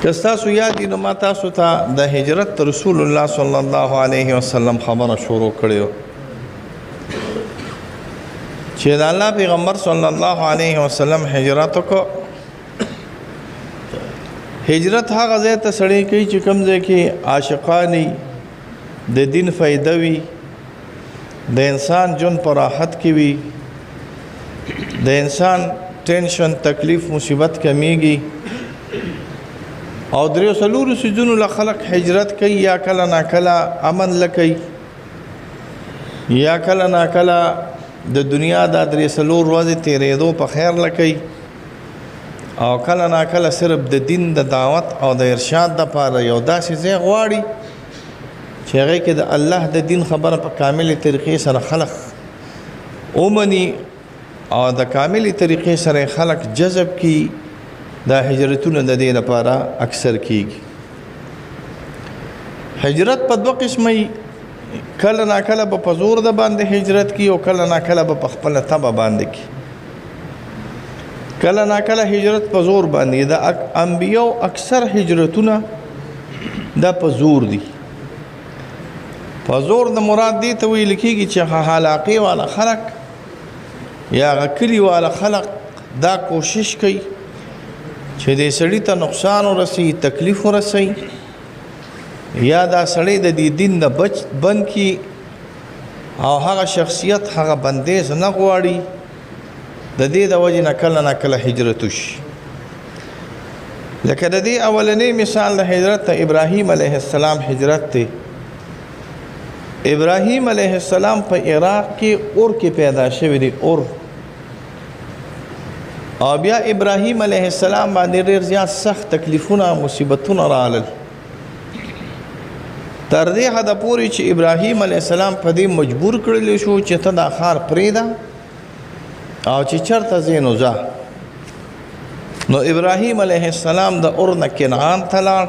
که ستاسو یاد وي نو ما تاسو ته د هجرت رسول الله صلی الله علیه وسلم خبره شروع کړې وه چې د الله پیغمبر صلی الله علیه وسلم هجرت وکړو. هجرت هغه ځای ته سړی کوي چې کوم ځای کې عاشقان د دین فایده وي، د انسان ژوند په راحت کې وي، د انسان ټینشن تکلیف مصیبت کمیږي. او دریو څلورو څیزونو له خلق هجرت کوي، یا کله ناکله امن لکوي، یا کله ناکله د دنیا دا درې څلور ورځې تېرېدو په خیر لکوي، او کله ناکله صرف د دین د دعوت او د ارشاد دپاره یو داسې ځای غواړي چې هغې کې د الله د دین خبره په کاملې طریقې سره خلق ومني او د کاملې طریقې سره خلق جذب کی. دا هجرتونه د دې لپاره اکثر کیږي. هجرت په دوه قسمه، کله ناکله به په زور د باندې هجرت کی او کله ناکله به په خپله طبع باندې کی. کله ناکله هجرت په زور باندې، د انبیاو اکثر هجرتونه دا په زور دي. په زور د مراد دې ته ویل کېږي چې علاقې والا خلق یا هغه کلي والا خلق دا کوشش کوي چې دې سړي ته نقصان ورسوي، تکلیف ورسوي، یا دا سړی د دې دین نه بند کي او هغه شخصیت هغه بندیز نه غواړي. د دې د وجې نه کله ناکله هجرت وشي. لکه د دې اولنی مثال د هجرت ته ابراهیم علیه السلام هجرت دی. ابراهیم علیه السلام په عراق کې اور کې پیدا شوی دی، اور. او بیا ابراهیم علیه السلام باندې ډېر زیات سخت تکلیفونه مصیبتونه راغلل، تر دې حده پورې چې ابراهیم علیه السلام په دې مجبور کړلی شو چې ته دا ښار پرېږده او چې چېرته ځې نو ځه. نو ابراهیم علیه السلام د اور نه کنعان ته لاړ.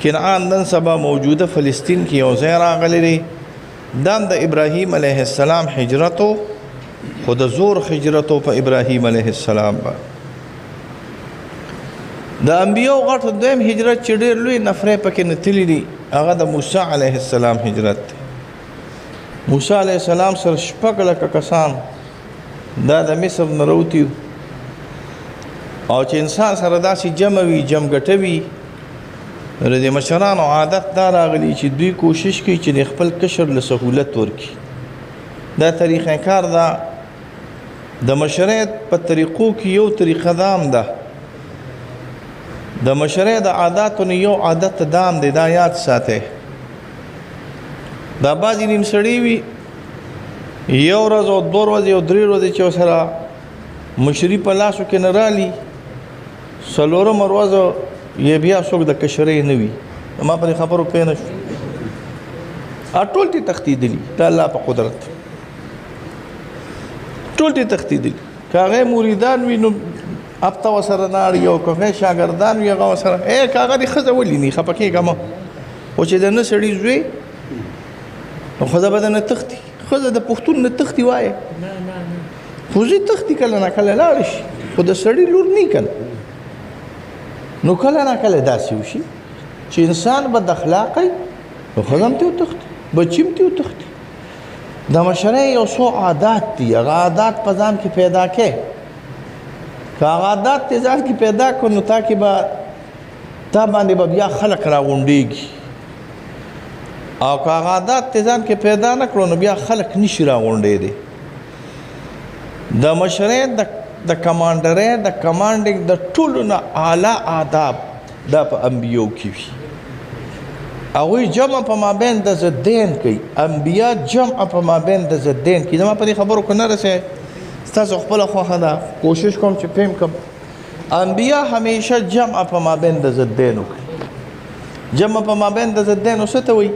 کنعان نن سبا موجوده فلسطین کې یو ځای راغلی دی. دا د ابراهیم علیه السلام هجرتو، خو د زور هجرتو په ابراهیم علیه السلام با. د انبیاو غټ دویم هجرت چې ډېر لوی نفرې پکې نتلی دي، هغه د موسی علیه السلام هجرت دی. موسی علیه السلام سره 6,00,000 کسان دا د مصر نه راوتي، او چې انسان سره داسې جمع وي، جمګټه وي، نو د مشرانو عادت دا راغلی چې دوی کوشش کوي چې د خپل کشر له سهولت ورکړي. دا طریقه کار ده. د مشرۍ په طریقو کې یو طریقه دام ده، د مشرۍ د عاداتو نه یو عادت دام دی، دا یاد ساتئ. دا بعضې نیم سړي وي یو ورځ او 2 ورځې او 3 ورځې چې ورسره مشري په لاسو کې نه رالي، 4مه ورځ یې بیا څوک د کشرۍ نه وي. ما په دې خبرو پوه نه شو. ټول دې تښتېدلي د الله په قدرت، ټول دې تښتېدلي. که هغې مریدان وي نو هفته ورسره نه اړي، او که هغې شاګردان وي هغه ورسره که هغه دې ښځه ولیني خفه کېږه مه. خو چې د نه سړي زوی نو ښځه به نه تښتي. ښځه د پښتون نه تښتي وایه، خو زوی تښتي کله نه کله لاړه شي، خو د سړي لور نه که نه. نو کله نه کله داسې وشي چې انسان بد اخلاقی نو ښځه هم ترې وتښتي، بچي هم ترې وتښتي. د مشرۍ یو څو عادات دي، هغه عادات په ځان کې پیدا کړې. که هغه عادات دې ځان کې پیدا کړو نو تا باندې به بیا خلق راغونډېږي، او که هغه عادات دې ځان کې پیدا نه کړو نو بیا خلق نشي راغونډېدی. د مشرۍ د کمانډرۍ د کمانډینګ د ټولو نه اعلی آداب دا په انبیو کې وي. هغوی جمع په مابین د ضدین کوي، انبیا جمع په مابین د ضدین کوي. زما په دې خبرو که نه رسئ، ستاسو خپله خوښه ده، کوشش کوم چې فهم کړم. انبیا همیشه جمع په مابین د ضدینو کوي. جمع په مابین د ضدینو څه ته وایي؟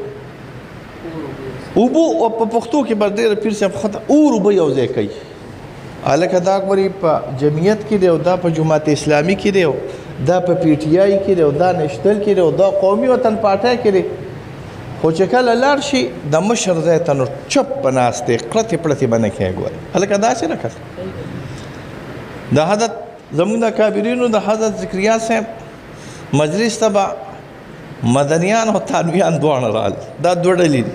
اوبو په پښتو کې به ډېره پیر صاحب خطه اور اوبه یو ځای کوي. هلکه دا اکبري په جمعیت کې دی، او دا په جماعت اسلامي کې دی، او دا په پی ټي آی کې دی، او دا نشتل کې دی، او دا قومي وطن پارټۍ کې دی. خو چې کله لاړ شي د مشر ځای ته نو چپ به ناست دی، قړتې پړتې به نه کوي. ګوره هلکه داسې نه کړه. د حضرت زمونږ د کابرینو د حضرت ذکریا صاحب مجلس ته به مدنیان او تانویان دواړه رال، دا دوه ډلې دي.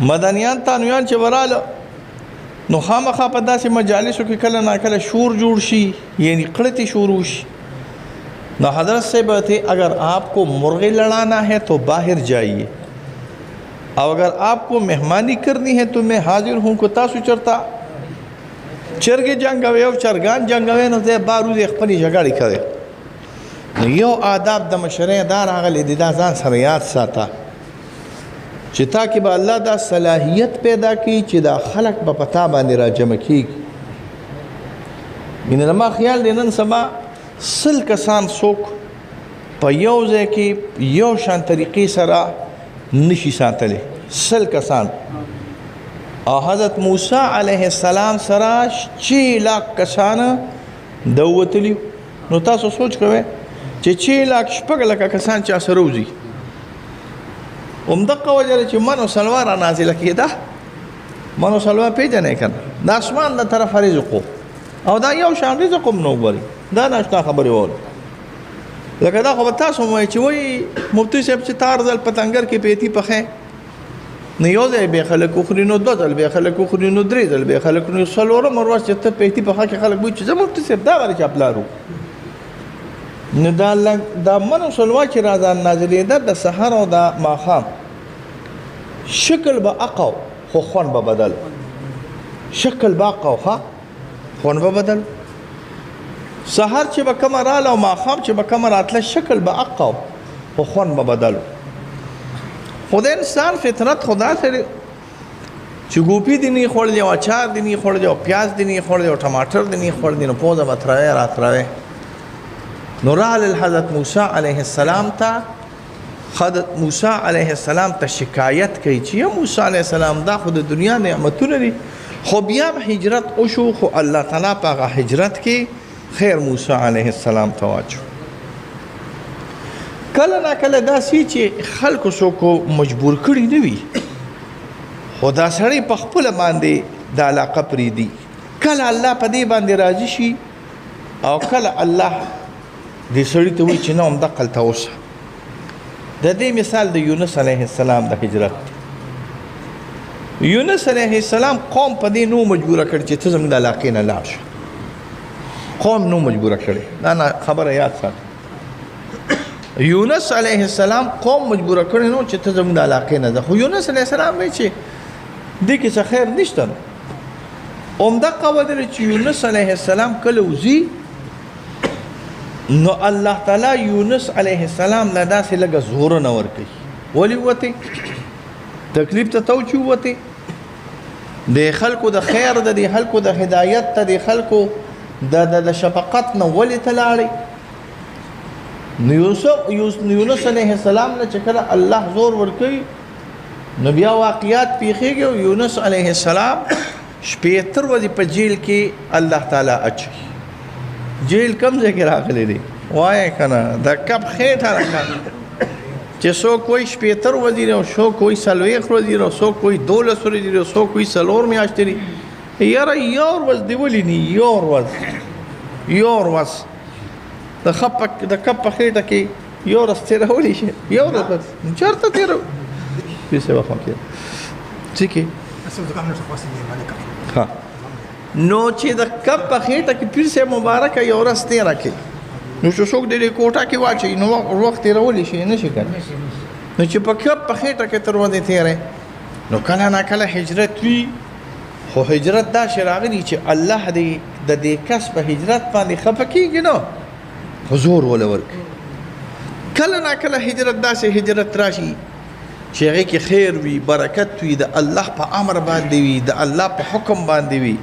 مدنیان تانویان چې وراله نو خامخا په داسې مجالسو کې کله ناکله شور جوړ شي، یعنی قړتې شروع شي. نو حضرت سے بات ہے اگر آپ کو مرغی لڑانا ہے تو باہر جائیے، اور اگر آپ کو مہمانی کرنی ہے تو میں حاضر ہوں کو تاسو چرتا چرګې جنګوي او چرګان جنګوي نو دی باروز خپلې جګړې کوي. نو یو آداب د مشرۍ دا راغلی دی، دا ځان سره یاد ساته چې تا کې به الله دا صلاحیت پیدا کړي چې دا خلق به په تا باندې راجمع کېږي. مینه زما خیال دی نن سبا 100 کسان څوک په یو ځای کې یو شان طریقې سره نشي ساتلی، 100 کسان. او حضرت موسی علیه السلام سره 6 لاک کسان د وتلی. نو تاسو سوچ کوئ چې 6 لاک 6 لکه کسان چا سره وځي. همدغه وجه چې منو سلوا را نازله کېده، منو سلوا پیژنې کنه د اسمان د طرف رزق او دا یو شان رزق هم نو غوري، دا ناشنا خبرې وره. لکه دا خو به تاسو وایي چې وایي مفتي صاحب چې تار ځل پتنګر کې پیتی پخې نو یو ځای به خلک وخوري، نو 2 ځل به خلک وخوري، نو 3 ځل به خلک، نو څلورم ورځ چې ته پیتی پخې کې خلک وایي چې زه مفتي صاحب دا غواړي چې اپلارو. نو دا منو سلوا چې راځان نازلېده د سحر او د ماښام شکل به اقو خو خوند به بدل، شکل به اقو خوند به بدل. سحر چې به کومه راله او ماښام چې به کومه راتله شکل به اقو خو خوند به بدل. خو د انسان فطرت خدا سره چې ګوپي دي نه خوړلی او اچار دي نه خوړلی او پیاز دي نه خوړلی او ټماټر دي نه خوړلی، نو پوزه به تروي راتروي. نو راغلل حضرت موسی علیه السلام ته، حضرت موسی علیه السلام ته شکایت کوي چې یا موسی علیه السلام دا خو د دنیا نعمتونه دي، خو بیا هجرت وشو، خو الله تعالی په هغه هجرت کې خیر موسی علیه السلام ته واچو. کله نا کله داسې چې خلکو څوک مجبور کړي نه وي، خو دا سړی په خپله باندې د علاقه پرېږدي. کله الله په دې باندې راضي شي او کله الله دې سړي ته وایي چې نه همدقه هلته اوسه. د دې مثال د یونس علیه السلام د هجرت. یونس علیه السلام قوم په دې نو مجبوره کړ چې ته زموږ د علاقې نه لاړ شه. قوم نو مجبوره کړې، دا خبره یاد ساته. یونس علیه السلام قوم مجبوره کړې نو چې ته زموږ د علاقې نه ځه. خو یونس علیه السلام وایي چې دې کې څه خیر نشته. نو همدقه ودرې چې یونس علیه السلام کله وځي نو الله تعالی یونس علیه السلام لا داسې لږه زور نه ورکوي. ولې وته تکلیف ته توچي وته د خلکو د خیر د خلکو د هدایت ته د خلکو د شفقت نه ولې تلاړي. نو یونس علیه السلام نه چې کله الله زور ورکوي نو بیا واقعیات پیښیږي او یونس علیه السلام 76 ورځې په جیل کې الله تعالی اچي. جیل کم ځای کې راغلی دی وایه که نه د کب خېټه راکړه چې څوک وایي 76 ورځې دي او څوک وایي 40 ورځې دي او څوک وایي 12 ورځې دي او څوک وایي 4 میاشتې دي. یاره یو ورځ دی ولې نه یو ورځ د کب په خېټه کې یو ورځ تېرولی شي، یو ورځ چېرته تېرو پیسې وخت کې څه کې ها. نو چې د کب په خېټه کې پیر صاحب مبارکه یو ورځ تېره کړي نو چې څوک د کوټه کې واچوي نو وخت تېرولی شي نه شي کولی. نو چې په کب په خېټه کې تر ورځې تېری نو کله نا کله هجرت وي، خو هجرت داسې راغلي چې الله دې د دې کس په هجرت باندې خفه کېږي نو حضور وله ورکړي. کله نا کله هجرت داسې هجرت راشي چې هغې کې خیر وي، برکت وي، د الله په امر باندې وي، د الله په حکم باندې وي،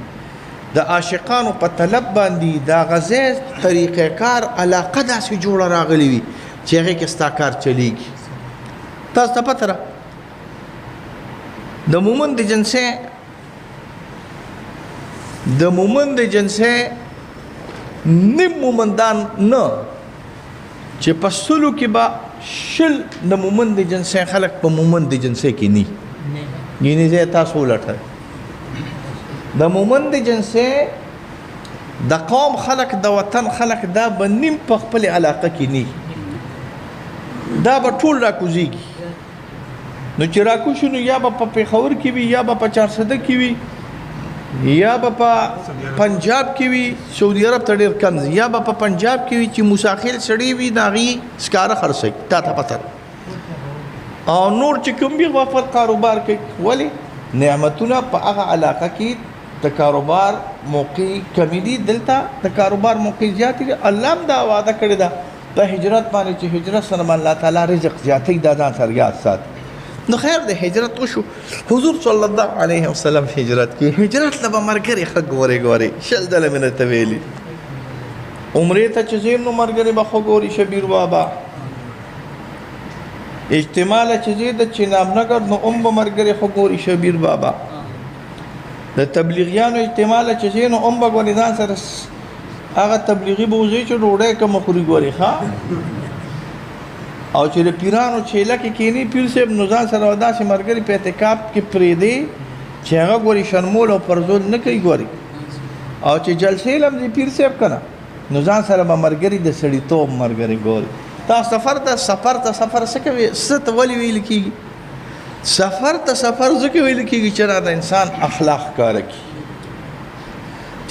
د عاشقانو په طلب باندې د غزې طریقې کار علاقه داسې جوړه راغلی وي چې هغې کې ستا کار چلیږي. تاسو ته پته ده د مومن د جنسې نیم مومندان نه چې په سلو کې به 20 د مومن د جنسې خلک په مومن د جنسې کې ني یعنی زه تاسو ولټه د مومن د جنسې د قوم خلق د وطن خلق دا به نیم په خپل علاقه کې نه دا به ټول راکوزیږي نو چې راکوشي نو یا به په پېښور کې وي یا به په چارسده کې وي یا به په پنجاب کې وي سعودي عرب ته ډېر کم یا به په پنجاب کې وي چې موساخیل سړی وي د هغې سکاره خرڅوي تا ته پته او نور چې کوم وي خپل کاروبار کوي ولې نعمتونه په هغه علاقه کې د کاروبار موقع کمی دي دلته د کاروبار موقع زیاتې دي الله هم دا وعده کړې ده په هجرت باندې چې هجرت سره الله تعالی رزق زیاتوي دا ځان سره یاد ساتي نو خیر د هجرت وشو حضور صلی الله علیه وسلم هجرت کې هجرت له به ملګري ښه ګورې شل ځله مې درته ویلي عمرې ته چې ځیم نو ملګري به ښه ګوري شبیر بابا اجتماع له چې ځې د چنابنګر نو هم به ملګري ښه ګوري شبیر بابا د تبلیغیانو اجتماع له چې ځې نو هم به ګورې ځان سره هغه تبلیغي به وځي چې ډوډۍ کومه خوري ګوري ښه او چې د پیرانو چیله کې کینی پیر صاحب نو ځان سره داسې ملګري په اعتکاف کې پرېږدي چې هغه ګوري شرمول او پرزول نه کوي ګوري او چې جلسې لم دي پیر صاحب که نه نو ځان سره به ملګري د سړیتوب ملګري ګوري دا سفر ته سفر څه کوي څه ته ولې ویل کېږي سفر ته سفر ځکه ویل کېږي چې د انسان اخلاق ښکاره کړي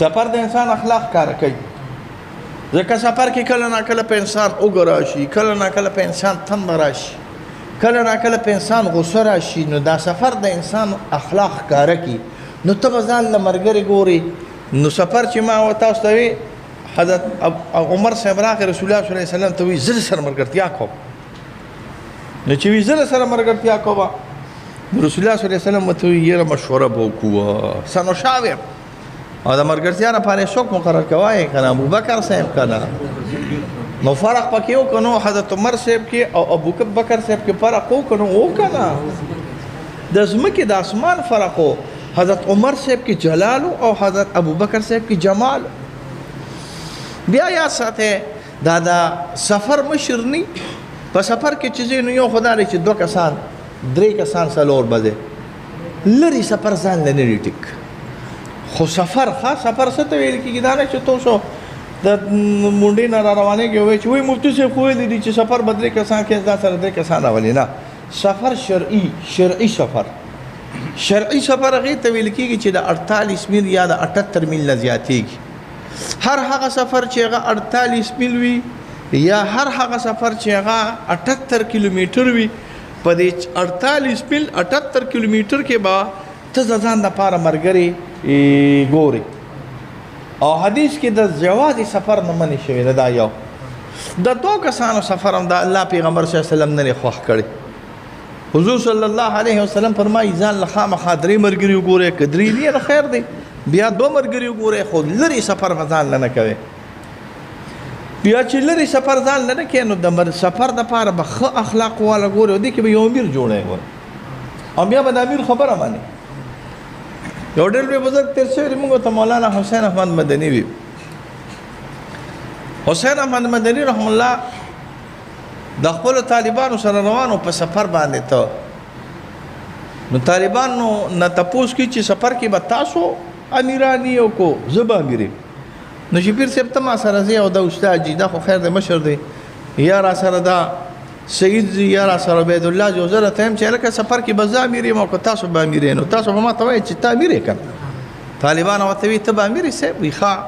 سفر د انسان اخلاق ښکاره کوي ځکه سفر کې کله ناکله په انسان اوږه راشي کله ناکله په انسان تنده راشي کله ناکله په انسان غصه راشي نو دا سفر د انسان اخلاق ښکاره کړي نو ته به ځان له ملګري ګورې نو سفر چې ما تاسو ته وی حضرت عمر صاحب راغی رسول الله صلی الله علیه وسلم ته وی زه سره ملګرتیا کوم نو چې وی زه سره ملګرتیا کوم رسول الله صلی الله علیه وسلم ته وی یره مشوره به وکړو سنو شاویم او د ملګرتیا لپاره څوک مقرر کوي کنه ابوبکر صاحب کنه نو فرق پکې وکړو حضرت عمر صاحب کې او ابوبکر صاحب کې فرق وکړو کنه د ځمکې د اسمان فرق و حضرت عمر صاحب کې جلال او حضرت ابوبکر صاحب کې جمال بیا یاد ساته دا سفر مشر نی په سفر کې چې نو یو خدای چې دوه کسان درې کسان څلور بده لري سفر ځان لنی ټیک خو سفر ښه سفر څه ته ویل کېږي دا نه چې تاسو د مونډې نه را روانېږئ وایي چې وایي مفتي صاحب خو ویلي دي چې سفر به درې کسان کې دا سره درې کسان راولي نه سفر شرعي سفر شرعي سفر هغې ته ویل کېږي چې د 48 میل یا د 78 میل نه زیاتېږي هر هغه سفر چې هغه 48 میل وي یا هر هغه سفر چې هغه 78 کیلومیټر وي په دې 48 میل 78 کیلومیټر کې به ته ځان دپاره ملګري ګوري او حدیث کې د جواز سفر نه منې شوی ده دا یو د دوه کسانو سفر هم د الله پیغمبر صلی الله علیه وسلم نه خوښ کړی حضور صلی الله علیه وسلم فرمایي ځان له خامخا درې ملګري وګورئ که درې نه د خیر دی بیا دوه ملګري وګورئ خو لرې سفر به ځان نه کوئ بیا چې لرې سفر ځان نه کوې نو د سفر دپاره به ښه اخلاق والا ګورئ او دې کې به یو امیر جوړی او بیا به د امیر خبره منې یو ډېر لوی بزرګ تېر شوی دی موږ ته مولانا حسین احمد مدني وي حسین احمد مدني رحم الله د خپلو طالبانو سره روانو په سفر باندې ته نو طالبانو نه تپوس کړي چې سفر کې به تاسو امیران یو کو زه به امیر یم نو چې پیر صاحب ته ما سره ځې او دا استاد جي دا خو خیر دی مشر دی یا را سره دا سید زی یا را سره عبید الله جو زه راته یم چې هلکه سفر کې به زه امیر یم او که تاسو به امیر یې نو تاسو به ما ته وایئ چې ته امیر یې که طالبان ورته وایي ته به امیر یې صاحب وایي ښه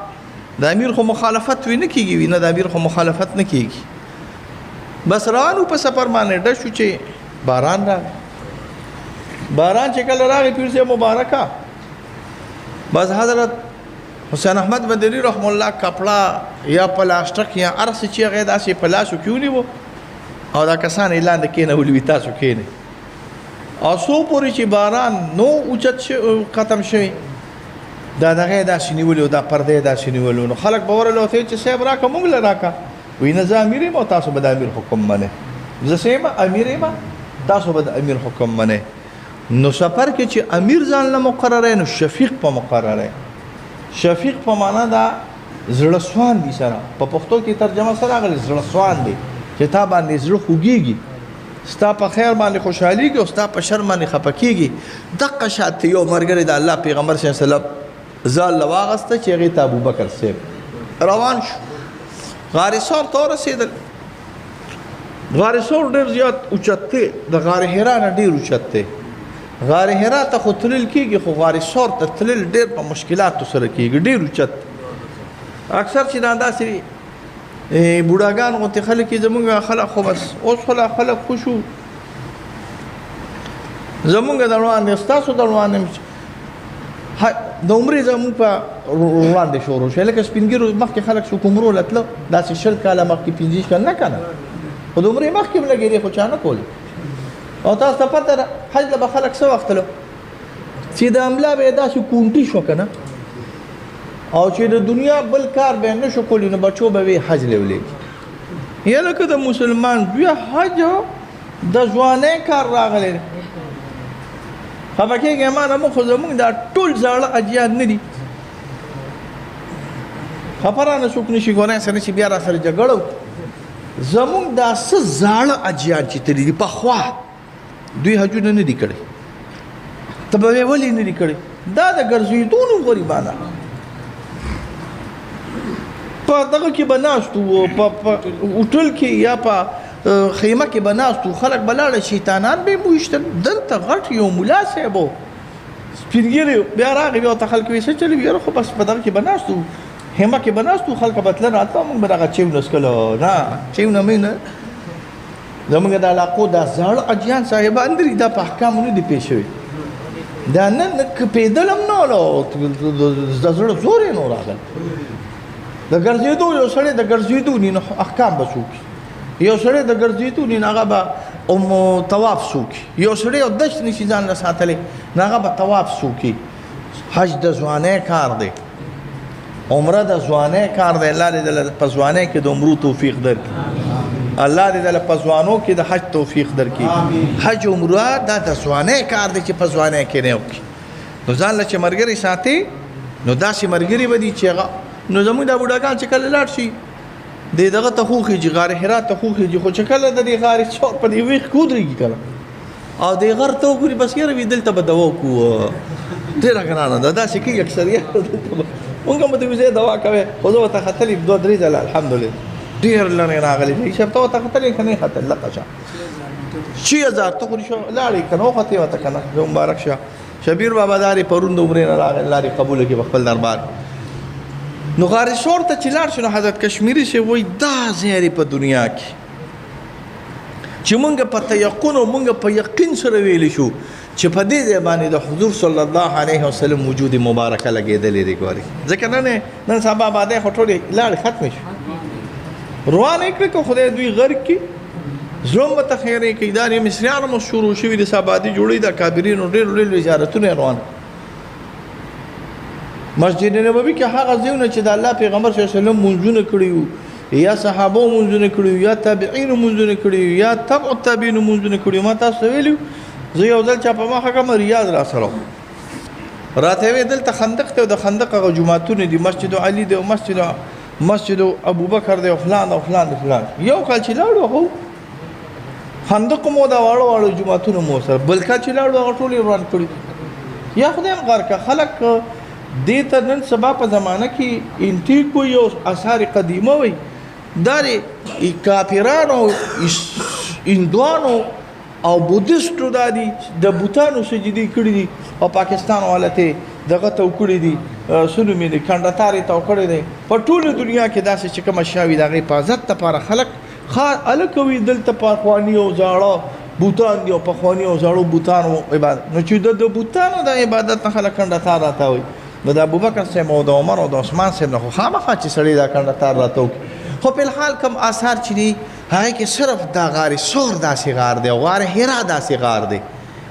د امیر خو مخالفت وي نه کېږي وي نه د امیر خو مخالفت نه کېږي بس روانو په سفر باندې ډه شو چې باران راغی باران چې کله راغی پیر صاحب مبارکه بس حضرت حسین احمد مدني رحم الله کپړه یا پلاستیک یا هر څه چې هغه داسې په لاسو کې ونیو او دا کسان اعلان کېنولي وي تاسو کېنئ او څو پورې چې باران نو اوچت ختم شوی دا دغه داسې نیولي او دا پردې داسې نیولي نو خلک به ورله ورته چې صاحب راکړه موږ له راکړه وایي نه زه امیر یم او تاسو به د امیر حکم منئ زه څه یم امیر یم تاسو به د امیر حکم منئ نو سفر کې چې امیر ځان له مقرره نو شفیق په مقرره شفیق په معنا دا زړه سوان دي سره په پښتو کې ترجمه سره راغلی زړه سوان دی چې تا باندې زړه خوږېږي ستا په خیر باندې خوشحالېږي او ستا په شر باندې خفه کېږي دقه شان یو ملګری د الله پیغمبر صلی الله علیه وسلم ځان له واغسته چې هغې ته ابوبکر صاحب روان شو غار ثور ته ورسېدل. غار ثور ډېر زیات اوچت دی، د غار حرا نه ډېر اوچت دی. غار حرا ته خو تلل کېږي خو غار ثور ته تلل ډېر په مشکلاتو سره کېږي، ډېر اوچت. اکثر چې دا داسې بوډاګان غوندې خلک یې زمونږ خلک خو بس اوس خلک خوش وو زمونږ د وړاندې ستاسو د وړاندې د عمرې زمونږ په وړاندې شروع شوی لکه سپین ږیرو مخکې خلک شو کومرو له تله داسې 20 کاله مخکې 15 کاله نه که نه خو د عمرې مخکې هم لګېدې خو چا نه کولې. او تاسو ته پته ده حج له به خلک څه وخت تلو چې د املا به یې داسې کونټي شوه که نه او چې د دنیا بل کار به یې نه شو کولی نو بچو به وی حج لیولېږي. یا لکه د مسلمان بیا حج د ځوانۍ کار راغلی دی. خفه کېږې ما نه مو خو زمونږ دا ټول زاړه اجیاد نه دي. خفه رانه څوک نه شي ګورای سره چې بیا را سره جګړه وکړي. زمونږ دا څه زاړه اجیاد چې تللي دي پخوا دوی حجونه نه دي کړی. ته به وایې ولې نه دي کړی؟ دا د ګرځېدو نو غریبانه په دغه کې به ناست وو په هوټل کې یا په خیمه کې به ناست وو خلک به لاړه شیطانان به یې مویشتل. دلته غټ یو ملا صاحب و سپین ږیری بیا راغی بیا ورته خلک وایي څه چلوي یاره خو بس په دغه کې به ناست وو خیمه کې به ناست وو خلک به تله راته موږ به دغه چیونه څکلو نه چیونه مې نه زمونږ د علاقو دا زاړه اجیان صاحبان دي دا په احکامو نه دي پېښ شوي. دا نن پیدل هم نه وله د زړه زور یې نو راغلی. د ګرځېدو یو سړی د ګرځېدو نی نو احکام به څوک یو سړی د ګرځېدو نی هغه به طواف څوک یو سړی او دشت نشي ځان نه ساتلی نو هغه به طواف څوک. حج د ځوانۍ کار دی، عمره د ځوانۍ کار دی. الله دې دله په ځوانۍ کې د عمرو توفیق درکړي. الله دې دله په ځوانو کې د حج توفیق درکړي. حج عمره دا د ځوانۍ کار دی چې په ځوانۍ کې نه وکړي. نو ځان له چې ملګري ساتي نو داسې ملګري به دي چې هغه نو زموږ دا بوډاګان چې کله لاړ شي د دغه ته خوخېږي غار حرا ته خوخېږي خو چې کله د دې غار ثور په دې ویښ کې ودرېږي کله او دې غر ته وګوري بس یاره وي دلته به دوا وکړو ډېره ګرانه ده داسې کېږي اکثریت مونږ هم ورته وایو ځای دوا کوې خو زه ورته ختلي 2-3 ځله الحمدلله ډېر لرې راغلی دی شب ته ورته ختلې که نه یې ختل لکه چا 6000 ته خو لاړې که نه وختې ورته که نه زه مبارک شه شبیر بابا دارې پرون د عمرې نه راغلی لارې قبوله کړي په خپل دربار. نو غار ثور ته چې لاړ شو نو حضرت کشمیری سے وایي دا ځای په دنیا کې چې مونږ په تیقن او مونږ په یقین سره ویلی شو چې په دې ځای باندې د حضور صلی الله علیه وسلم وجود مبارکه لګېدلې دی. ګورې ځکه نن سبا آبادۍ خو ټولې لاړې ختمې شو روان یې کړې که خدای دوی غرق کړي زړه هم ورته خیرې کوي. دا د مصریانو هم شروع شوي د آبادي جوړوي د کابرینو ډېر ډېر زیارتونه روان. مسجد نبوي کې هغه ځایونه چې د الله پیغمبر صلی الله علیه وسلم منځونه کړي وو یا صحابو منځونه کړي وو یا تابعین منځونه کړي وو یا تبع التابعین منځونه کړي وو. ما تاسو ویلو زه یو ځل چا په مخه کړم ریاض را سره راته وی دلته خندق ته د خندق هغه جوماتونه دي مسجد علي دی او مسجد ابوبکر دی او فلان او فلان فلان. یو کال چې لاړو هو خندق مو دا واړو جوماتونه مو سره بل کال چې لاړو هغه ټول روان کړي. یا خدای غار کا خلق دې ته نن سبا په زمانه کې انټیک وي او آثار قدیمه وي دا د کافرانو هندوانو او بودیسټو دا دي د بوتانو سجدي کړي دي او پاکستان والته دغه ته وکړي دي سونو مې د کندهاري ته وکړي دي په ټوله دنیا کې داسې چې کوم شاوي د حفاظت لپاره خلک الکوي دلته پاکوانی او زاړه بوتان دی او پخوانی او زاړه بوتانو عبادت نو چې د بوتانو د عبادت نه خلک کندهار راته وي نو د ابوبکر صاحب او د عمر او د عثمان صاحب نه خو خامخا چې سړی دا کندهار راته وکړي. خو په الحال کم آثار چې دي هغه کې صرف دا غار ثور داسې غار دی او غار حرا داسې غار دی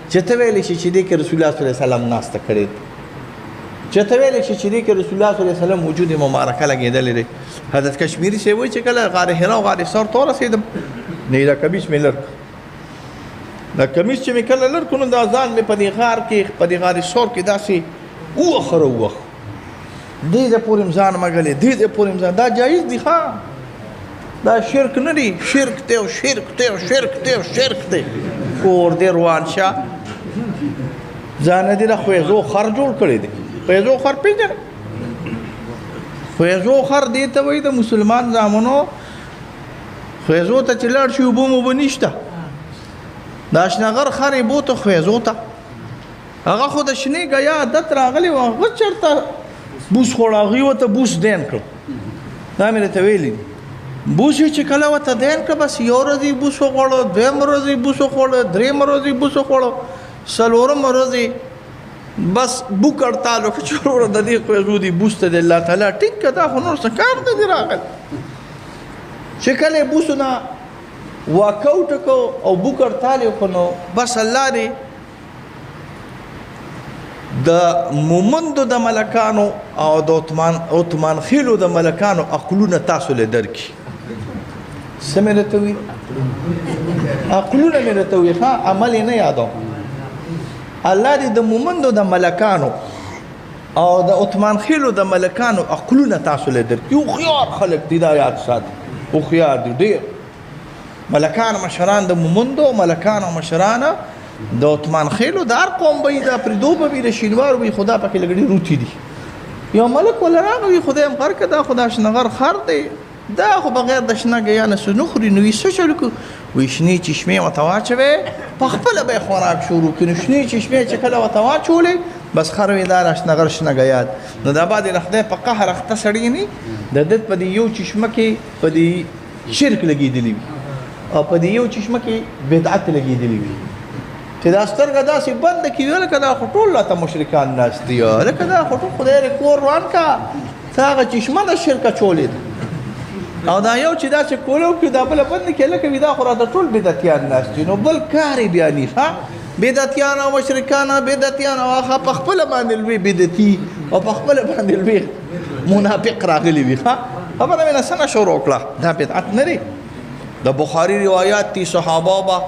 چې ته ویلی شي چې دې کې رسول الله صلی الله علیه وسلم ناسته کړې چې ته ویلی شي چې دې کې رسول الله صلی الله علیه وسلم وجود مبارکه لګېدلی دی. حضرت کشمیری صاحب وایي چې کله غار حرا او غار ثور ته ورسېدم نه دا کمیس مې لر دا کمیس چې مې کله لر کړو دا ځان مې په دې غار کې په دې غار ثور کې داسې وخره وخ دې د پورې ځان مګلې دې د پورې ځان دا جایز دی ښا دا شرک نه دی شرک ته او شرک ته او شرک ته او شرک ته کور دې روان شه ځان دې له خوځو خر جوړ کړی دی خوځو خر پیژنه خویزو خر دی ته وایي د مسلمان زامنو خویزو ته چې لاړ شي اوبه موبه نشته د اشنغر خر یې بوته خویزو ته هغه خو د شنې ګیا عادت راغلی و هغه چېرته بوس خوړ هغوی ورته بوس دین کړ دا مې راته ویلي بوس یې چې کله ورته دین کړه بس یو ورځ یې بوس وخوړو دویم ورځ یې بوس وخوړو درېیم ورځ یې بوس وخوړو څلورم ورځ یې بس بوک اړتال وکړه چې وروره د دې خویزو دي بوس ته د الله تعالی ټینګ کړه دا خو نور څه کار نه دي راغلی چې کله یې بوسونه واکاوټ کړو او بوک اړتال یې وکړو نو بس الله دې د مومندو د ملکانو او د عثمان خیلو د ملکانو عقلونه تاسو له درکړي څه مې راته وي عقلونه مې راته وي ښه عمل یې نه یادوم الله دې د مومندو د ملکانو او د عثمان خیلو د ملکانو عقلونه تاسو له درکړي هوښیار خلک دي دا یاد ساتي هوښیار دي ډېر ملکان مشران د مومندو ملکان او مشران د عثمان خیلو د هر قوم به دا پردو به وي د شینوارو به خدا پکې لګړي روتي دي یو ملک ولا راغی خدای هم غر کړه دا خدا شنغر خر دی دا خو بغیر د شنه ګیا نه څه نخوري نو یې څه چلو کړو وایي شنې چشمې ورته واچوې په خپله به یې خوراک شروع کړي نو شنې چشمې چې کله ورته واچولې بس خر وې دا شنغر شنه ګیات نو دا بعد د خدای په قهر اخته سړی نه د ده په دې یو چشمه کې په دې شرک لګېدلی وي او په دې یو چشمه کې بدعت لګېدلی وي چې دا سترګه داسې بنده کړي لکه دا خو ټول راته مشرکان ناست دي لکه دا خو ټول خدای یې کور روان کا ته هغه چشمه د شرک اچولې ده او دا یو چې داسې کولو کړي دا بله بنده کړي لکه وي دا خو راته ټول بدعتیان ناست دي نو بل کار یې بیا نه ښه بدعتیان او مشرکان بدعتیان او هغه په خپله باندې لوی بدعتي او په خپله باندې لوی منافق راغلي وي ښه خبره مې نه څه نه شروع کړه دا بدعت نه دی د بخاري روایات دي صحابه به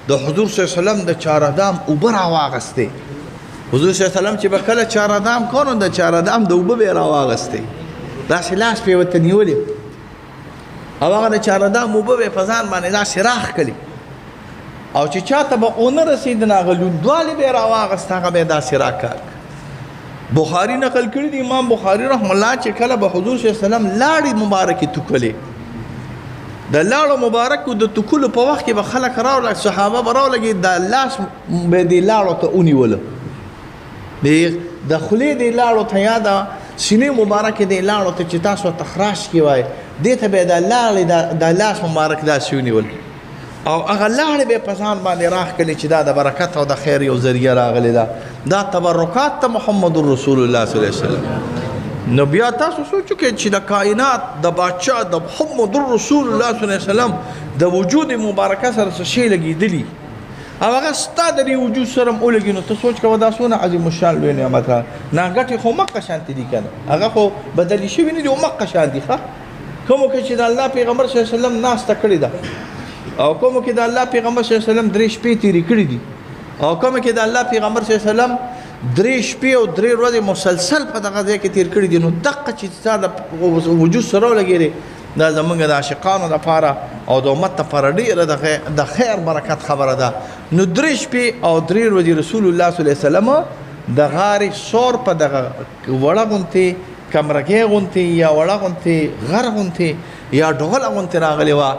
د حضور صلی الله علیه وسلم د چهاردام اوبه راواغستې حضور صلی الله علیه وسلم چې به کله چهاردام کو نو د چهاردام د اوبه به یې راواغستې داسې لاس پې ورته نیولې او هغه د چهاردام اوبه به یې په ځان باندې داسې راخ کړي او چې چاته به ونه رسېد نو هغه لوندوالې به یې راواغست هغه به یې داسې راکاږ بخاري نقل کړي دي امام بخاري رحم الله چې کله به حضور صلی الله علیه وسلم لاړې مبارکې توکلې د لاړو مبارکو د توکلو په وخت کې به خلک راولګ صحابه به راولګي د لاس به دې لاړو ته ونیوله د خولې دې لاړو ته یا د سینې مبارکې دې لاړو ته چې تاسو ته خراش کې وای دې ته به د لاړې د لاس مبارک داسې ونیول او هغه لاړې به په ځان باندې راخ کړي چې دا د برکت او د خیر یو ذریعه راغلی ده دا تبرکات ته محمد رسول الله صلی الله علیه وسلم نو بیا تاسو سوچو کې چې د کائنات د بادشاه د محمد رسول الله صلی الله علیه وسلم د وجود مبارکه سره څه شی لګېدلي او هغه ستا د دې وجود سره هم ولګي نو ته سوچ کوه دا څونه عظیم الشان لوی نعمت نه ګټې خو مقه شانتې دي که نه هغه خو بدلې شوي نه دي او مقه شان دي ښه کومو کې چې د الله پیغمبر صلی الله علیه وسلم ناسته کړې ده او کومو کې د الله پیغمبر صلی الله علیه وسلم 3 شپې تېرې کړې دي او کومو کې د الله پیغمبر صلی الله علیه وسلم 3 شپې او 3 ورځې مسلسل په دغه ځای کې تېر کړي دي نو دقه چې ستا د وجود سره ولګېدې دا زمونږ د عاشقانو دپاره او د امت دپاره ډېره د خیر برکت خبره ده نو 3 شپې او 3 ورځې رسول الله صلی الله علیه وسلم د غارې سور په دغه وړه غوندې کمرګۍ غوندې یا وړه غوندې غر غوندې یا ډغله غوندې راغلې وه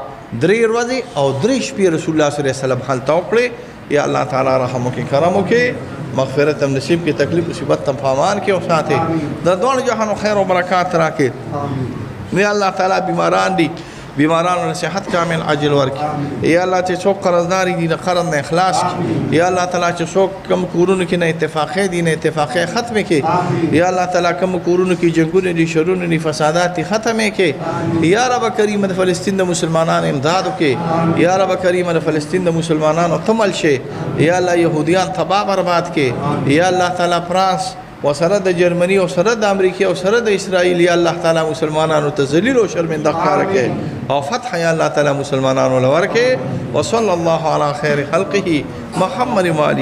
3 ورځې او 3 شپې رسول الله صلی الله علیه وسلم هلته وکړې یا الله تعالی رحم وکړي کرم وکړي مغفرت هم نصیب کی تکلیف مصیبت هم پامان کې او ساتي د دوه جهانو خیر او برکات راکړي یا الله تعالی بیماران دي بیمارانو له صحت کامل عاجل ورکړي یا الله چې څوک قرضدار دي د قرض نه اخلاص کړي یا الله تعالی چې څوک کم کورونو کې نه اتفاقې دي نه اتفاقې ختم کړي یا الله تعالی کم کورونو کې جنگونه دي شرونه دي فسادات ختم کړي یا رب کریم د فلسطین د مسلمانانو امداد وکړي یا رب کریم د فلسطین د مسلمانانو تمل شي یا الله يهوديان تباہ برباد کړي یا الله تعالی فرانس وسره د جرمني او سره د امریکا او سره د اسرائیل یا الله تعالی مسلمانانو ته ذلیل او شرمنده ښکار کړي او فتح یا الله تعالی مسلمانانو لور کړي وصلی الله علی خیر خلقه محمد و آله